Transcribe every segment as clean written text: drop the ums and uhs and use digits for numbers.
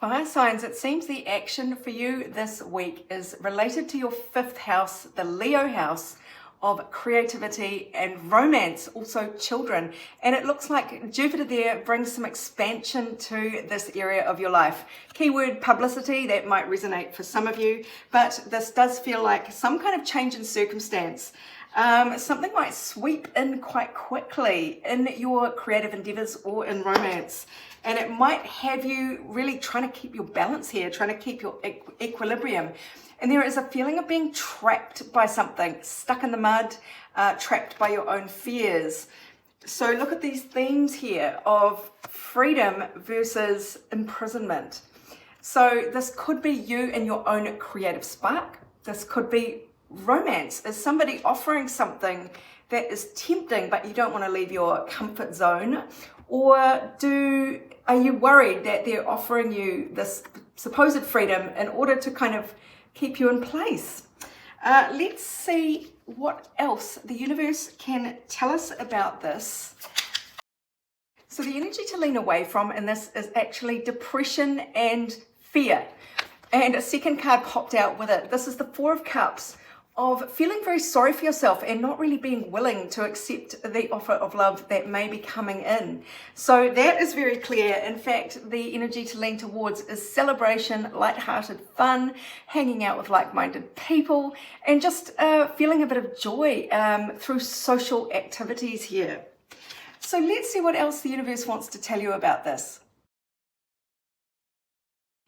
Fire signs, it seems the action for you this week is related to your fifth house, the Leo house of creativity and romance, also children. And it looks like Jupiter there brings some expansion to this area of your life. Keyword publicity, that might resonate for some of you, but this does feel like some kind of change in circumstance. Something might sweep in quite quickly in your creative endeavors or in romance. And it might have you really trying to keep your balance here, trying to keep your equilibrium. And there is a feeling of being trapped by something, stuck in the mud, trapped by your own fears. So look at these themes here of freedom versus imprisonment. So this could be you and your own creative spark. This could be romance. Is somebody offering something that is tempting, but you don't want to leave your comfort zone? Or are you worried that they're offering you this supposed freedom in order to kind of keep you in place? Let's see what else the universe can tell us about this. So the energy to lean away from in this is actually depression and fear. And a second card popped out with it. This is the Four of Cups, of feeling very sorry for yourself and not really being willing to accept the offer of love that may be coming in. So that is very clear. In fact, the energy to lean towards is celebration, light-hearted fun, hanging out with like-minded people, and just feeling a bit of joy through social activities here. So let's see what else the universe wants to tell you about this.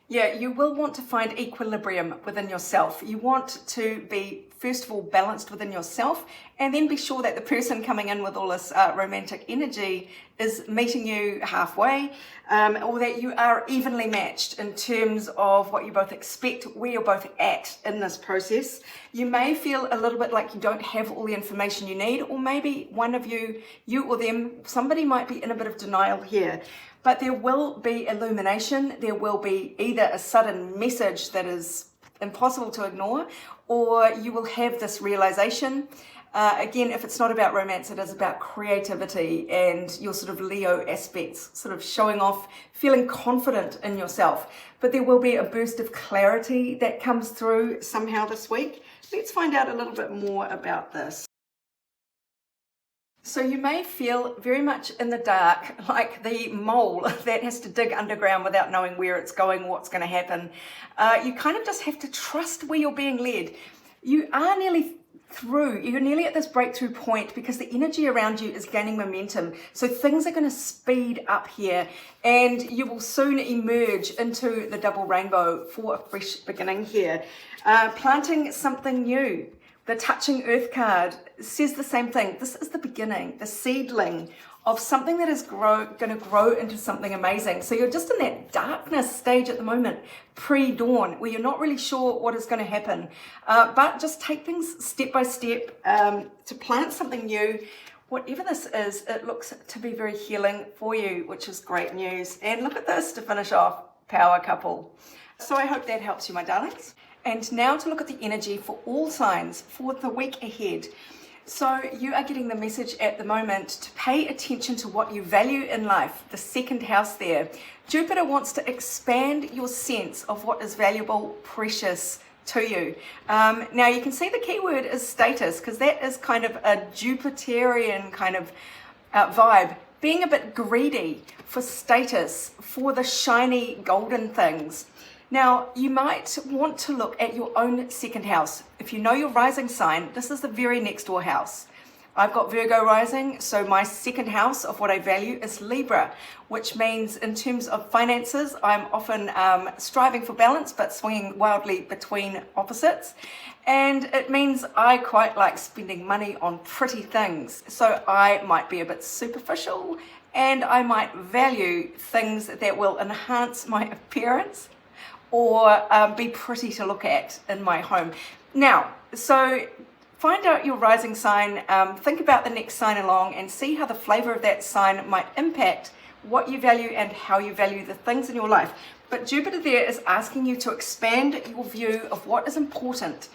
Yeah, you will want to find equilibrium within yourself. You want to be, first of all, balanced within yourself, and then be sure that the person coming in with all this romantic energy is meeting you halfway, or that you are evenly matched in terms of what you both expect, where you're both at in this process. You may feel a little bit like you don't have all the information you need, or maybe one of you or them, somebody might be in a bit of denial here. But there will be illumination. There will be either a sudden message that is impossible to ignore, or you will have this realization. Again, if it's not about romance, it is about creativity and your sort of Leo aspects, sort of showing off, feeling confident in yourself. But there will be a burst of clarity that comes through somehow this week. Let's find out a little bit more about this. So you may feel very much in the dark, like the mole that has to dig underground without knowing where it's going, what's going to happen. You kind of just have to trust where you're being led. You are nearly through, you're nearly at this breakthrough point because the energy around you is gaining momentum. So things are going to speed up here, and you will soon emerge into the double rainbow for a fresh beginning here. Planting something new. The Touching Earth card says the same thing. This is the beginning, the seedling of something that is going to grow into something amazing. So you're just in that darkness stage at the moment, pre-dawn, where you're not really sure what is going to happen. But just take things step by step to plant something new. Whatever this is, it looks to be very healing for you, which is great news. And look at this to finish off, power couple. So I hope that helps you, my darlings. And now to look at the energy for all signs for the week ahead. So you are getting the message at the moment to pay attention to what you value in life, the second house there. Jupiter wants to expand your sense of what is valuable, precious to you. Now you can see the keyword is status, because that is kind of a Jupiterian kind of vibe. Being a bit greedy for status, for the shiny golden things. Now, you might want to look at your own second house. If you know your rising sign, this is the very next door house. I've got Virgo rising, so my second house of what I value is Libra, which means in terms of finances, I'm often striving for balance, but swinging wildly between opposites. And it means I quite like spending money on pretty things. So I might be a bit superficial, and I might value things that will enhance my appearance or be pretty to look at in my home. Now, so find out your rising sign, think about the next sign along, and see how the flavor of that sign might impact what you value and how you value the things in your life. But Jupiter there is asking you to expand your view of what is important,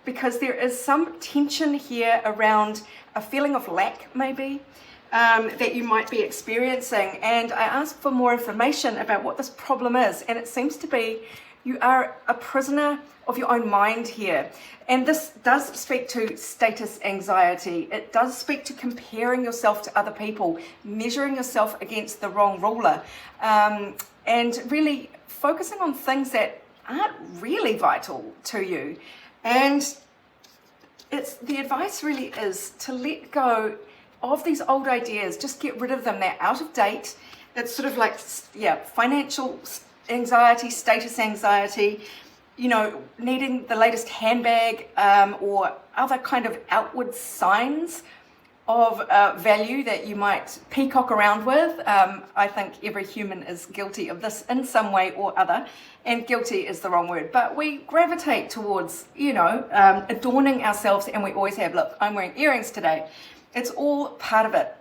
because there is some tension here around a feeling of lack, maybe, that you might be experiencing. And I asked for more information about what this problem is, and it seems to be you are a prisoner of your own mind here. And this does speak to status anxiety. It does speak to comparing yourself to other people, measuring yourself against the wrong ruler, and really focusing on things that aren't really vital to you. And the advice really is to let go of these old ideas. Just get rid of them. They're out of date. It's sort of like, financial anxiety, status anxiety, needing the latest handbag, or other kind of outward signs of value that you might peacock around with. I think every human is guilty of this in some way or other, and guilty is the wrong word, but we gravitate towards, adorning ourselves, and we always have. Look, I'm wearing earrings today. It's all part of it.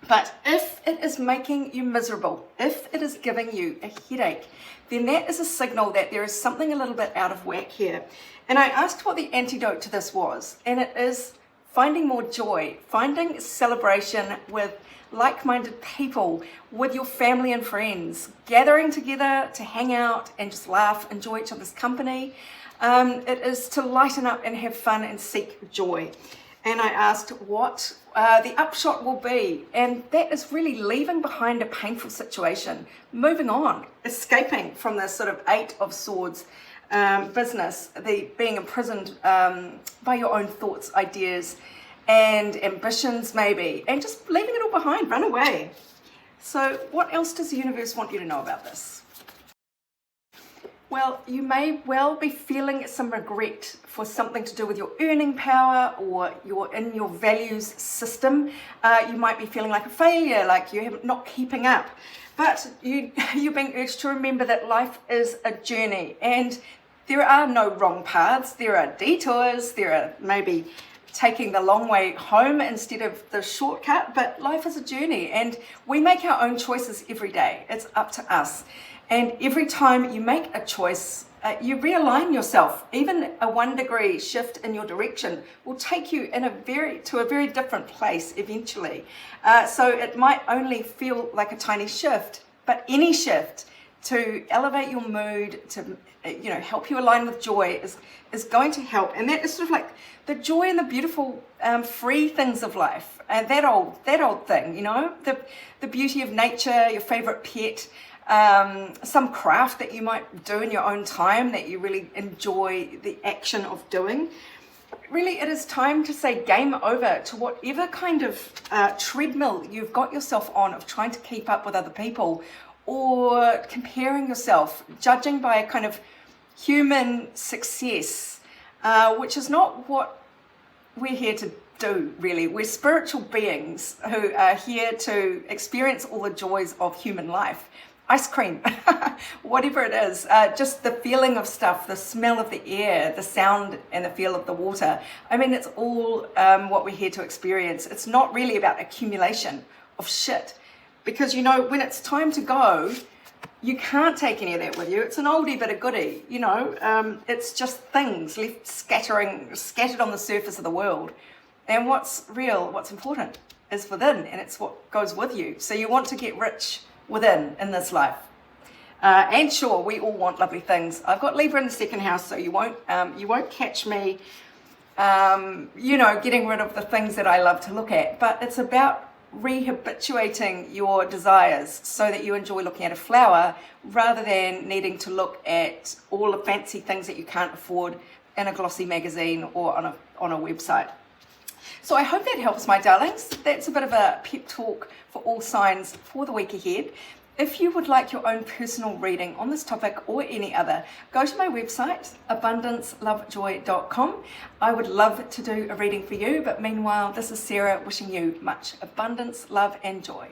But if it is making you miserable, if it is giving you a headache, then that is a signal that there is something a little bit out of whack here. And I asked what the antidote to this was, and it is finding more joy, finding celebration with like-minded people, with your family and friends, gathering together to hang out and just laugh, enjoy each other's company. It is to lighten up and have fun and seek joy. And I asked what the upshot will be, and that is really leaving behind a painful situation, moving on, escaping from this sort of Eight of Swords business, the being imprisoned by your own thoughts, ideas, and ambitions maybe, and just leaving it all behind, run away. So what else does the universe want you to know about this? Well, you may well be feeling some regret for something to do with your earning power or in your values system. You might be feeling like a failure, like you're not keeping up. But you're being urged to remember that life is a journey, and there are no wrong paths. There are detours. There are maybe taking the long way home instead of the shortcut, but life is a journey, and we make our own choices every day. It's up to us. And every time you make a choice, you realign yourself. Even a 1 degree shift in your direction will take you to a very different place eventually. So it might only feel like a tiny shift, but any shift to elevate your mood, to help you align with joy is going to help. And that is sort of like the joy and the beautiful free things of life. And that old thing, the beauty of nature, your favorite pet, some craft that you might do in your own time that you really enjoy the action of doing. Really, it is time to say game over to whatever kind of treadmill you've got yourself on of trying to keep up with other people, or comparing yourself, judging by a kind of human success, which is not what we're here to do, really. We're spiritual beings who are here to experience all the joys of human life. Ice cream, whatever it is, just the feeling of stuff, the smell of the air, the sound and the feel of the water. I mean, it's all what we're here to experience. It's not really about accumulation of shit, because when it's time to go, you can't take any of that with you. It's an oldie but a goodie, it's just things left scattered on the surface of the world. And what's real, what's important is within, and it's what goes with you. So you want to get rich within in this life. And sure, we all want lovely things. I've got Libra in the second house, so you won't catch me, getting rid of the things that I love to look at. But it's about rehabituating your desires so that you enjoy looking at a flower rather than needing to look at all the fancy things that you can't afford in a glossy magazine or on a website. So I hope that helps, my darlings. That's a bit of a pep talk for all signs for the week ahead. If you would like your own personal reading on this topic or any other, go to my website, abundancelovejoy.com. I would love to do a reading for you, but meanwhile, this is Sarah wishing you much abundance, love, and joy.